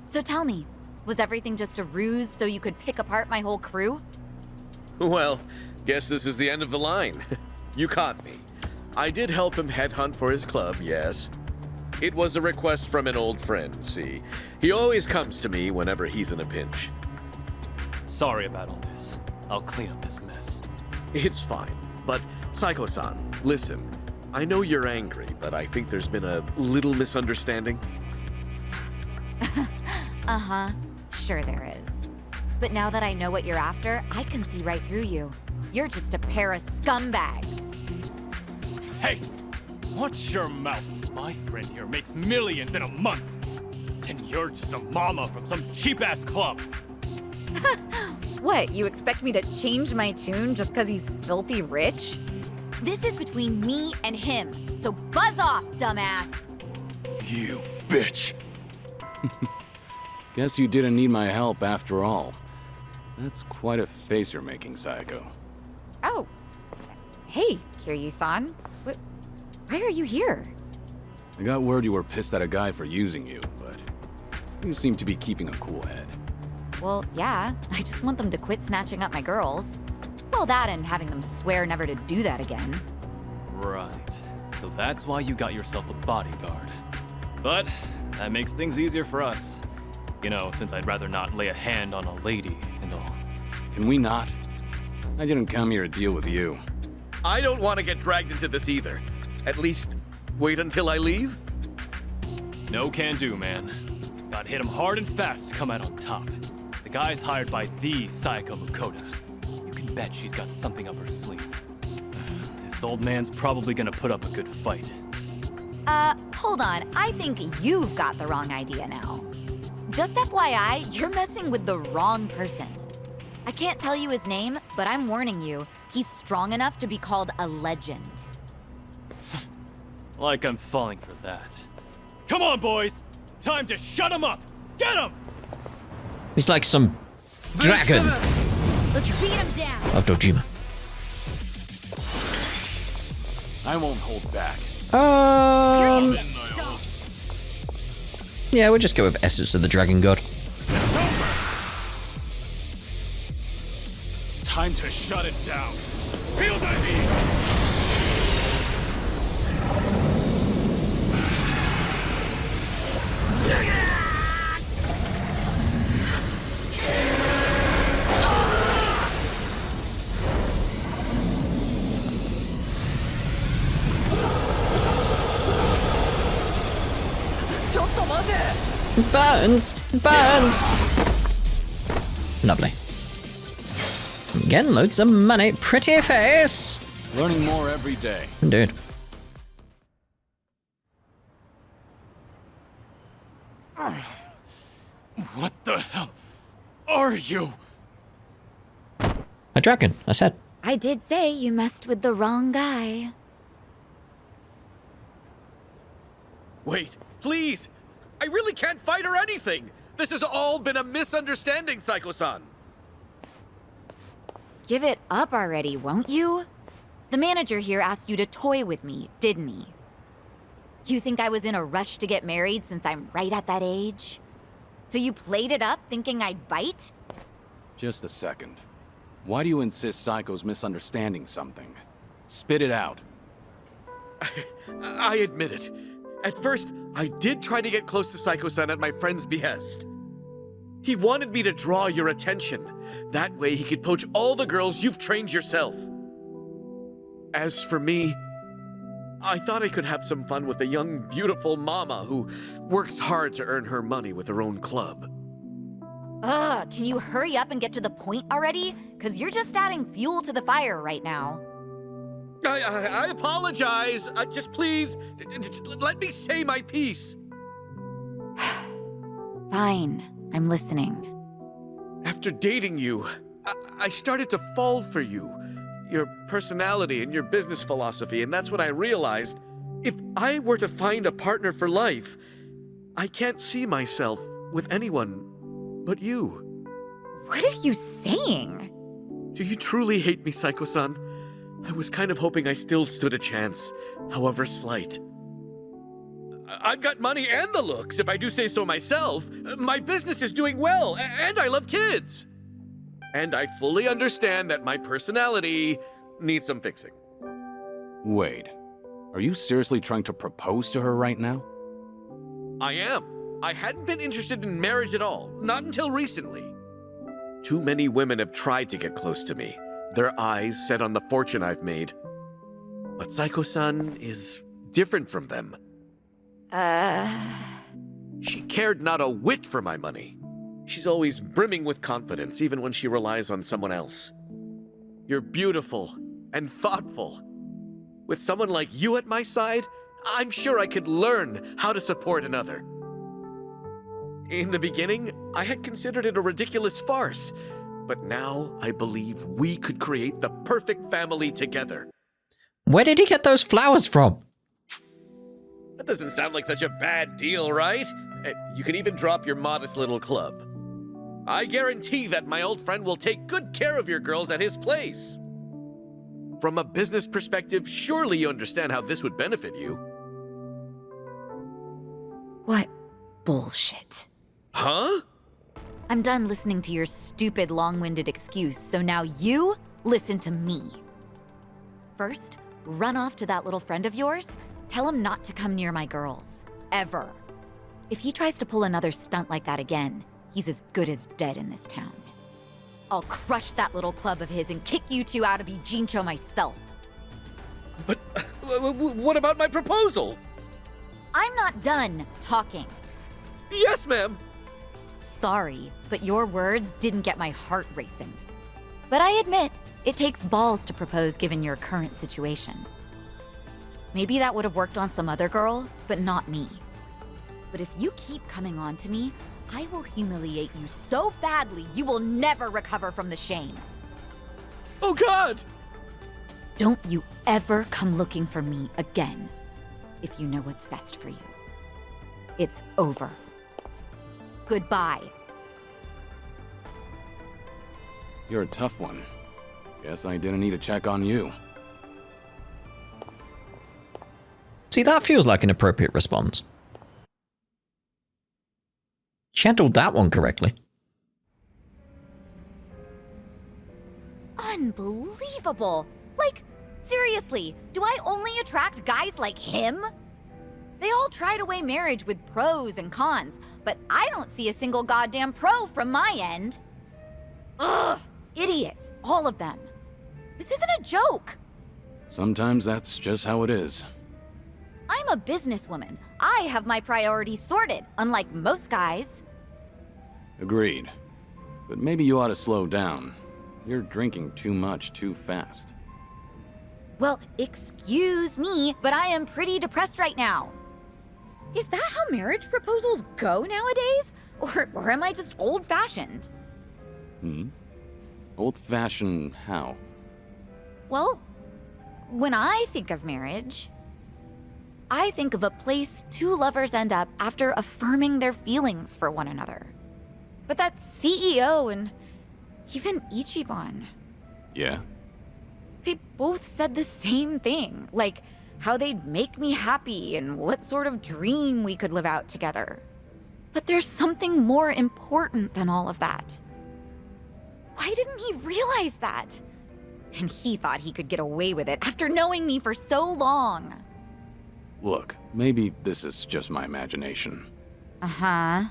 So tell me, was everything just a ruse so you could pick apart my whole crew? Well, guess this is the end of the line. You caught me. I did help him headhunt for his club, yes. It was a request from an old friend, see. He always comes to me whenever he's in a pinch. Sorry about all this. I'll clean up this mess. It's fine. But, Saeko-san, listen. I know you're angry, but I think there's been a little misunderstanding. Uh-huh. Sure there is. But now that I know what you're after, I can see right through you. You're just a pair of scumbags. Hey! Watch your mouth. My friend here makes millions in a month. And you're just a mama from some cheap-ass club. What, you expect me to change my tune just because he's filthy rich? This is between me and him, so buzz off, dumbass! You bitch! Guess you didn't need my help after all. That's quite a face you're making, Saeko. Oh. Hey, Kiryu-san. Why are you here? I got word you were pissed at a guy for using you, but you seem to be keeping a cool head. Well, yeah. I just want them to quit snatching up my girls. Well, that and having them swear never to do that again. Right. So that's why you got yourself a bodyguard. But that makes things easier for us. You know, since I'd rather not lay a hand on a lady and all. Can we not? I didn't come here to deal with you. I don't want to get dragged into this either. At least, wait until I leave? No can do, man. Gotta hit him hard and fast to come out on top. The guy's hired by the Saeko Makoto. You can bet she's got something up her sleeve. This old man's probably gonna put up a good fight. Hold on. I think you've got the wrong idea now. Just FYI, you're messing with the wrong person. I can't tell you his name, but I'm warning you, he's strong enough to be called a legend. Like I'm falling for that. Come on, boys! Time to shut him up! Get him! He's like some dragon Let's beat him down! of Dojima. I won't hold back. Yeah, we'll just go with Essence of the Dragon God. Time to shut it down. Feel the heat! Burns! Burns! Lovely. Again, loads of money. Pretty face! Learning more every day. Dude. What the hell are you? A dragon, I said. I did say you messed with the wrong guy. Wait, please! I really can't fight or anything! This has all been a misunderstanding, Saeko-san! Give it up already, won't you? The manager here asked you to toy with me, didn't he? You think I was in a rush to get married since I'm right at that age? So you played it up thinking I'd bite? Just a second. Why do you insist Saiko's misunderstanding something? Spit it out. I admit it. At first, I did try to get close to Saeko-san at my friend's behest. He wanted me to draw your attention. That way he could poach all the girls you've trained yourself. As for me, I thought I could have some fun with a young, beautiful mama who works hard to earn her money with her own club. Ugh, can you hurry up and get to the point already? 'Cause you're just adding fuel to the fire right now. I apologize. Just please, let me say my piece. Fine, I'm listening. After dating you, I started to fall for you. Your personality and your business philosophy, and that's when I realized, if I were to find a partner for life, I can't see myself with anyone but you. What are you saying? Do you truly hate me, Saeko-san? I was kind of hoping I still stood a chance, however slight. I've got money and the looks, if I do say so myself. My business is doing well, and I love kids. And I fully understand that my personality needs some fixing. Wait, are you seriously trying to propose to her right now? I am. I hadn't been interested in marriage at all, not until recently. Too many women have tried to get close to me, their eyes set on the fortune I've made. But Saeko-san is different from them. She cared not a whit for my money. She's always brimming with confidence, even when she relies on someone else. You're beautiful and thoughtful. With someone like you at my side, I'm sure I could learn how to support another. In the beginning, I had considered it a ridiculous farce, but now I believe we could create the perfect family together. Where did he get those flowers from? That doesn't sound like such a bad deal, right? You can even drop your modest little club. I guarantee that my old friend will take good care of your girls at his place. From a business perspective, surely you understand how this would benefit you. What bullshit. Huh? I'm done listening to your stupid, long-winded excuse, so now you listen to me. First, run off to that little friend of yours. Tell him not to come near my girls. Ever. If he tries to pull another stunt like that again, he's as good as dead in this town. I'll crush that little club of his and kick you two out of Ijincho myself. But what about my proposal? I'm not done talking. Yes, ma'am. Sorry, but your words didn't get my heart racing. But I admit, it takes balls to propose given your current situation. Maybe that would have worked on some other girl, but not me. But if you keep coming on to me, I will humiliate you so badly you will never recover from the shame. Oh, God! Don't you ever come looking for me again, if you know what's best for you. It's over. Goodbye. You're a tough one. Guess I didn't need to check on you. See, that feels like an appropriate response. She handled that one correctly. Unbelievable! Like, seriously, do I only attract guys like him? They all try to weigh marriage with pros and cons, but I don't see a single goddamn pro from my end. Ugh! Idiots, all of them. This isn't a joke. Sometimes that's just how it is. I'm I'm a businesswoman. I have my priorities sorted, unlike most guys. Agreed. But maybe you ought to slow down. You're drinking too much too fast. Well, excuse me, but I am pretty depressed right now. Is that how marriage proposals go nowadays? Or am I just old-fashioned? Old-fashioned how? Well, when I think of marriage, I think of a place two lovers end up after affirming their feelings for one another. But that CEO and even Ichiban, Yeah? they both said the same thing, like how they'd make me happy and what sort of dream we could live out together. But there's something more important than all of that. Why didn't he realize that? And he thought he could get away with it after knowing me for so long. Look, maybe this is just my imagination. Uh-huh.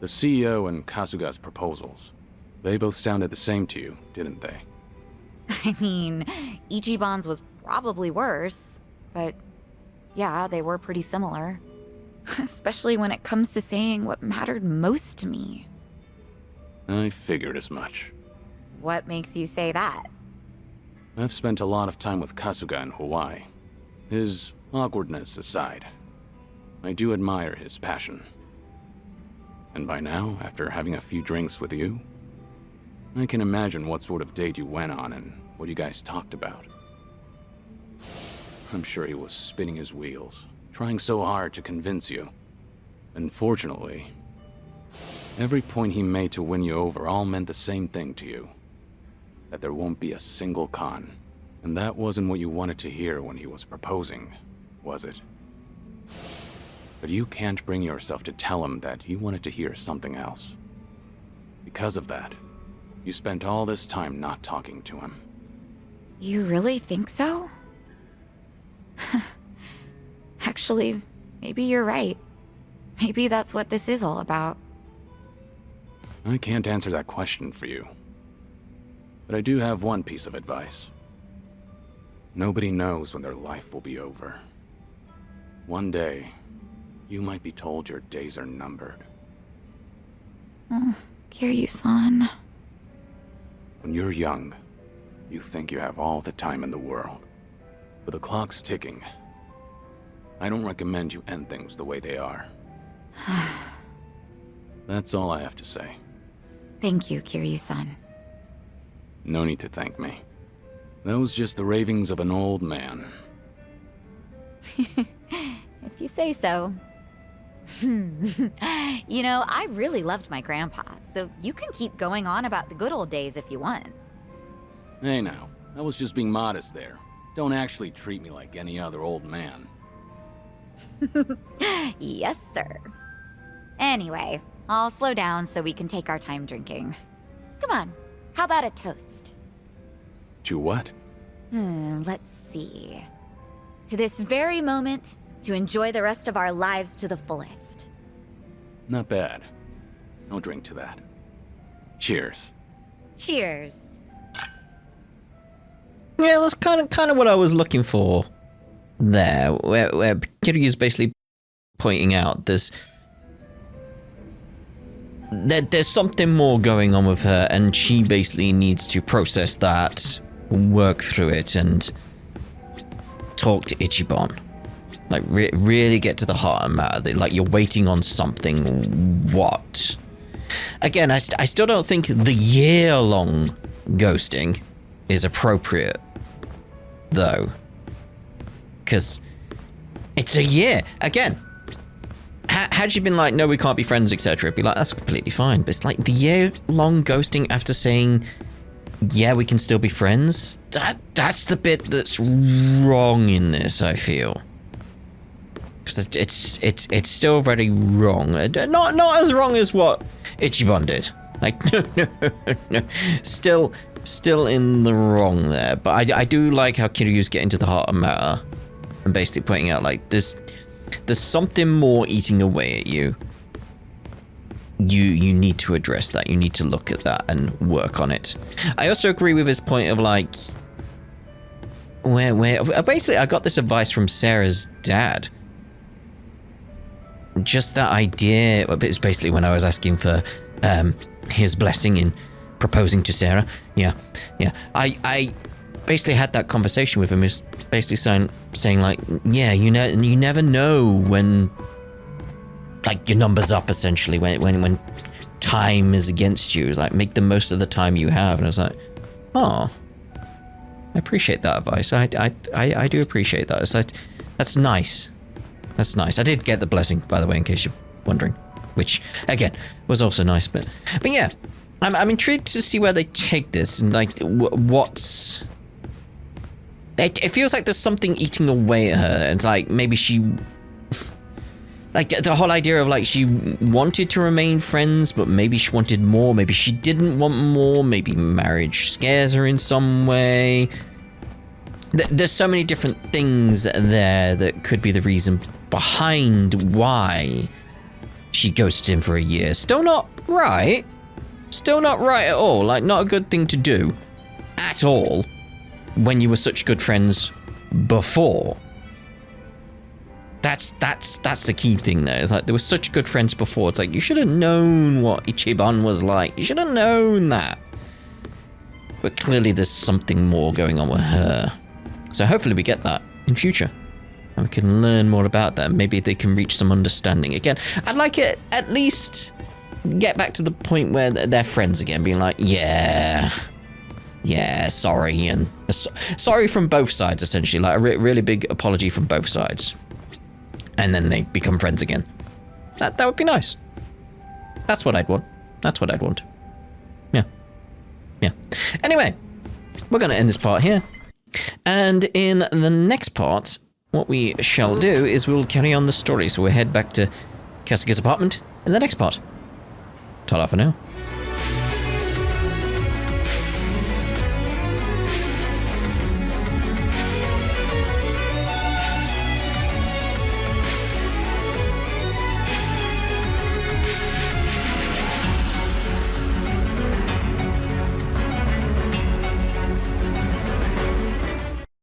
The CEO and Kasuga's proposals, they both sounded the same to you, didn't they? I mean, Ichiban's was probably worse, but yeah, they were pretty similar. Especially when it comes to saying what mattered most to me. I figured as much. What makes you say that? I've spent a lot of time with Kasuga in Hawaii. His awkwardness aside, I do admire his passion. And by now, after having a few drinks with you, I can imagine what sort of date you went on and what you guys talked about. I'm sure he was spinning his wheels, trying so hard to convince you. Unfortunately, every point he made to win you over all meant the same thing to you. That there won't be a single con. And that wasn't what you wanted to hear when he was proposing, was it? But you can't bring yourself to tell him that you wanted to hear something else. Because of that, you spent all this time not talking to him. You really think so? Actually, maybe you're right. Maybe that's what this is all about. I can't answer that question for you. But I do have one piece of advice. Nobody knows when their life will be over. One day, you might be told your days are numbered. Kiryu-san. When you're young, you think you have all the time in the world. But the clock's ticking. I don't recommend you end things the way they are. That's all I have to say. Thank you, Kiryu-san. No need to thank me. That was just the ravings of an old man. If you say so. You know, I really loved my grandpa, so you can keep going on about the good old days if you want. Hey now, I was just being modest there. Don't actually treat me like any other old man. Yes, sir. Anyway, I'll slow down so we can take our time drinking. Come on, how about a toast? To what? Let's see. To this very moment, to enjoy the rest of our lives to the fullest. Not bad. I'll drink to that. Cheers. Cheers. Yeah, that's kind of what I was looking for there, where Kiryu's basically pointing out there's something more going on with her, and she basically needs to process that, work through it, and talk to Ichiban. Like, really get to the heart of the matter. Like, you're waiting on something. What? Again, I still don't think the year-long ghosting is appropriate, though. Because it's a year. Again, had she been like, no, we can't be friends, etc., it'd be like, that's completely fine. But it's like the year-long ghosting after saying, yeah, we can still be friends. That's the bit that's wrong in this, I feel. Because it's still very wrong. Not as wrong as what Ichiban did. Like, no. Still in the wrong there. But I do like how Kiryu's getting to the heart of matter and basically pointing out, like, there's something more eating away at you. You need to address that. You need to look at that and work on it. I also agree with his point of, like, where basically I got this advice from Sarah's dad, just that idea. It's basically when I was asking for his blessing in proposing to Sarah. Yeah. I basically had that conversation with him. Is basically saying like, yeah, you never know when, like, your number's up, essentially, when time is against you. It's like, make the most of the time you have. And I was like, oh, I appreciate that advice. I do appreciate that. It's like, that's nice. That's nice. I did get the blessing, by the way, in case you're wondering, which again was also nice. But yeah, I'm intrigued to see where they take this, and like what's. It feels like there's something eating away at her, and like maybe she. Like the whole idea of like she wanted to remain friends, but maybe she wanted more. Maybe she didn't want more. Maybe marriage scares her in some way. There's so many different things there that could be the reason behind why she ghosted him for a year. Still not right. Still not right at all. Like, not a good thing to do at all when you were such good friends before. That's the key thing there. It's like, they were such good friends before. It's like, you should have known what Ichiban was like. You should have known that. But clearly there's something more going on with her. So hopefully we get that in future. And we can learn more about them. Maybe they can reach some understanding. Again, I'd like it at least get back to the point where they're friends again. Being like, yeah, sorry. And sorry from both sides, essentially. Like a really big apology from both sides. And then they become friends again. That would be nice. That's what I'd want. That's what I'd want. Yeah. Anyway, we're going to end this part here. And in the next part, what we shall do is we'll carry on the story. So we'll head back to Kasuga's apartment in the next part. Ta-da for now.